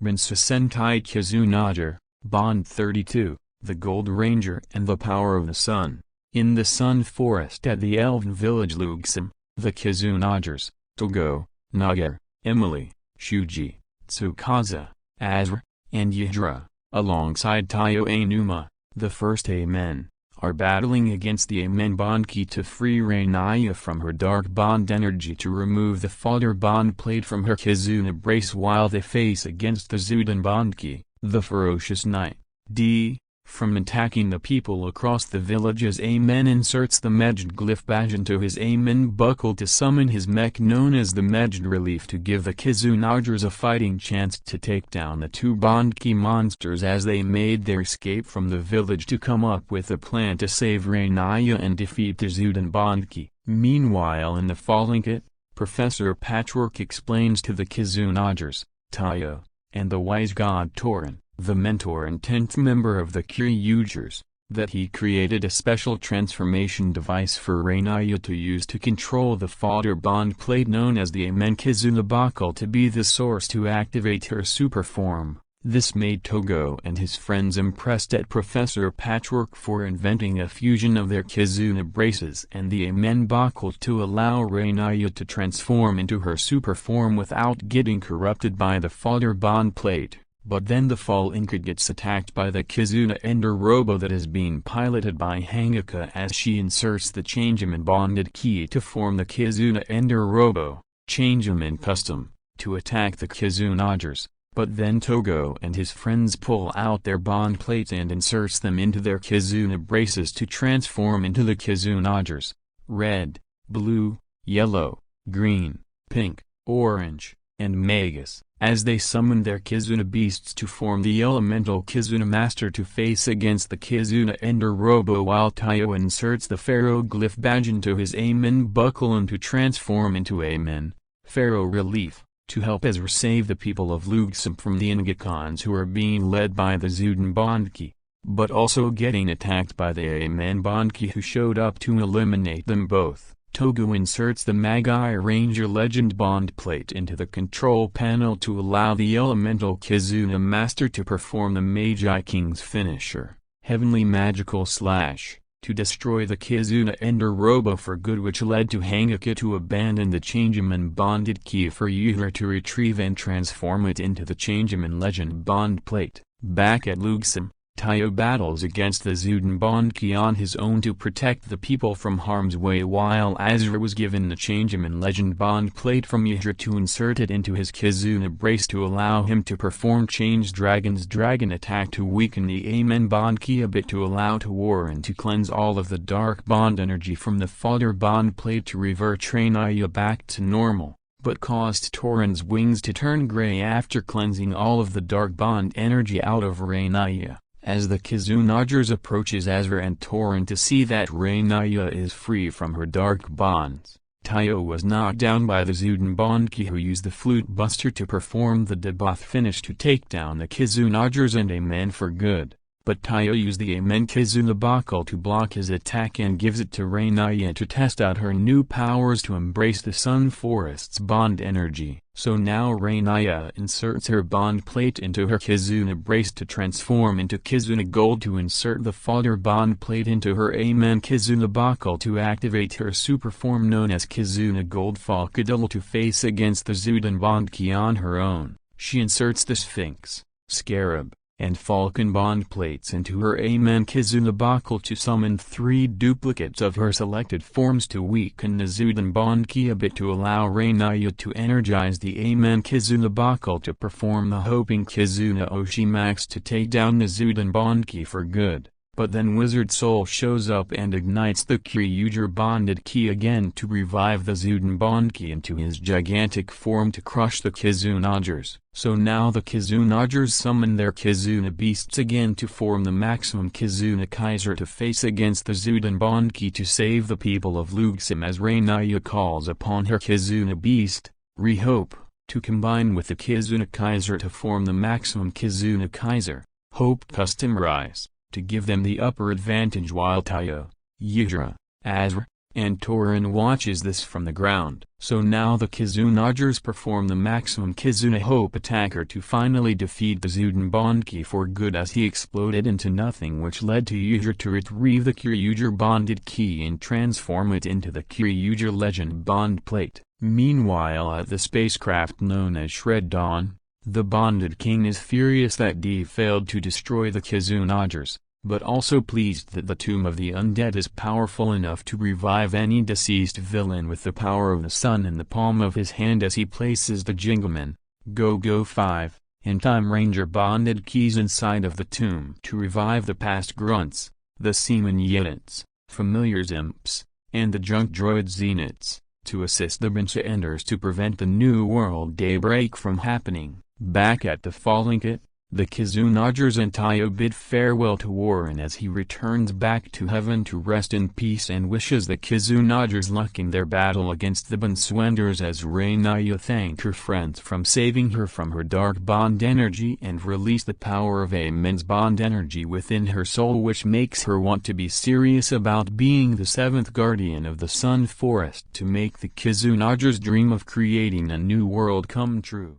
Bansou Sentai Kizunager, Bond 32, The Gold Ranger and the Power of the Sun. In the Sun Forest at the Elven village Luxem, the Kizunagers, Togo, Nagar, Emily, Shuji, Tsukasa, Azra, and Yidra, alongside Tayo Ainuma, the first Amen, are battling against the Amen Bondki to free Raniya from her dark bond energy to remove the Faudar Bond Plate from her Kizuna brace while they face against the Zyuden Bondki, the ferocious knight, from attacking the people across the village as Amen inserts the Medjed glyph badge into his Amen Buckle to summon his mech known as the Medjed Relief to give the Kizunagers a fighting chance to take down the two Bondki monsters as they made their escape from the village to come up with a plan to save Raniya and defeat the Zyuden Bondki. Meanwhile in the following kit, Professor Patchwork explains to the Kizunagers, Tayo, and the wise god Torin, the mentor and 10th member of the Kizunager's, that he created a special transformation device for Raniya to use to control the Faudar Bond Plate known as the Amen Kizuna Buckle to be the source to activate her super form. This made Togo and his friends impressed at Professor Patchwork for inventing a fusion of their Kizuna braces and the Amen Buckle to allow Raniya to transform into her super form without getting corrupted by the Faudar Bond Plate. But then the Falcon gets attacked by the Kizunager robo that is being piloted by Hangaka as she inserts the Changeman bonded key to form the Kizunager robo, Changeman custom, to attack the Kizunagers. But then Togo and his friends pull out their bond plates and inserts them into their Kizuna braces to transform into the Kizunagers, red, blue, yellow, green, pink, orange, and magus, as they summon their Kizuna beasts to form the elemental Kizuna Master to face against the Kizunager robo while Tayo inserts the Pharaoh glyph badge into his Amen Buckle and to transform into Amen, Pharaoh Relief, to help Ezra save the people of Luxem from the Ingakons who are being led by the Zyuden Bondki, but also getting attacked by the Amen Bondki who showed up to eliminate them both. Togo inserts the Magi Ranger Legend Bond Plate into the control panel to allow the elemental Kizuna Master to perform the Magi King's finisher, Heavenly Magical Slash, to destroy the Kizunager robo for good, which led to Hangaka to abandon the Changeman bonded key for Yura to retrieve and transform it into the Changeman Legend Bond Plate. Back at Luxem, Tayo battles against the Zyuden Bondki on his own to protect the people from harm's way while Azra was given the Changeman Legend Bond Plate from Yidra to insert it into his Kizuna brace to allow him to perform Change Dragon's Dragon Attack to weaken the Amen Bondki a bit to allow Torin to cleanse all of the dark bond energy from the Faudar Bond Plate to revert Raniya back to normal, but caused Torin's wings to turn gray after cleansing all of the dark bond energy out of Raniya. As the Kizunagers approaches Azra and Torin to see that Raniya is free from her dark bonds, Tayo was knocked down by the Zyuden Bondki who used the Flute Buster to perform the debuff finish to take down the Kizunagers and Amen for good. But Tayo used the Amen Kizuna Buckle to block his attack and gives it to Raniya to test out her new powers to embrace the Sun Forest's bond energy. So now Raniya inserts her bond plate into her Kizuna brace to transform into Kizuna Gold to insert the Faudar Bond Plate into her Amen Kizuna Buckle to activate her super form known as Kizuna Gold Falcodilal to face against the Zyuden Bondki on her own. She inserts the Sphinx, Scarab, and Falcon Bond Plates into her Amen Kizuna Buckle to summon 3 duplicates of her selected forms to weaken the Zyuden Bondki a bit to allow Raniya to energize the Amen Kizuna Buckle to perform the hoping Kizuna Oshimax to take down the Zyuden Bondki for good. But then Wizard Soul shows up and ignites the Kizunager bonded key again to revive the Zyuden Bondki into his gigantic form to crush the Kizunagers. So now the Kizunagers summon their Kizuna beasts again to form the maximum Kizunager to face against the Zyuden Bondki to save the people of Luxem as Raniya calls upon her Kizuna beast, RhiHope, to combine with the Kizunager to form the maximum Kizunager, Hope Custom Rise, to give them the upper advantage while Tayo, Yidra, Azra, and Torin watches this from the ground. So now the Kizunagers perform the maximum Kizuna Hope attacker to finally defeat the Zyuden Bondki for good, as he exploded into nothing, which led to Yuger to retrieve the Kizunager bonded key and transform it into the Kizunager Legend Bond Plate. Meanwhile, at the spacecraft known as Shred Dawn, the Bonded King is furious that D failed to destroy the Kizunagers, but also pleased that the Tomb of the Undead is powerful enough to revive any deceased villain with the power of the sun in the palm of his hand, as he places the Jingoman, Go-Go 5, and Time Ranger bonded keys inside of the tomb to revive the past grunts, the Seaman Yedits, familiars imps, and the junk droid Zenits, to assist the Bansou to prevent the New World daybreak from happening. Back at the Falling Kit, the Kizunagers and Tayo bid farewell to Warren as he returns back to heaven to rest in peace, and wishes the Kizunagers luck in their battle against the Bansouenders, as Raniya thanked her friends from saving her from her dark bond energy and release the power of Amen's bond energy within her soul, which makes her want to be serious about being the seventh guardian of the Sun Forest to make the Kizunagers' dream of creating a new world come true.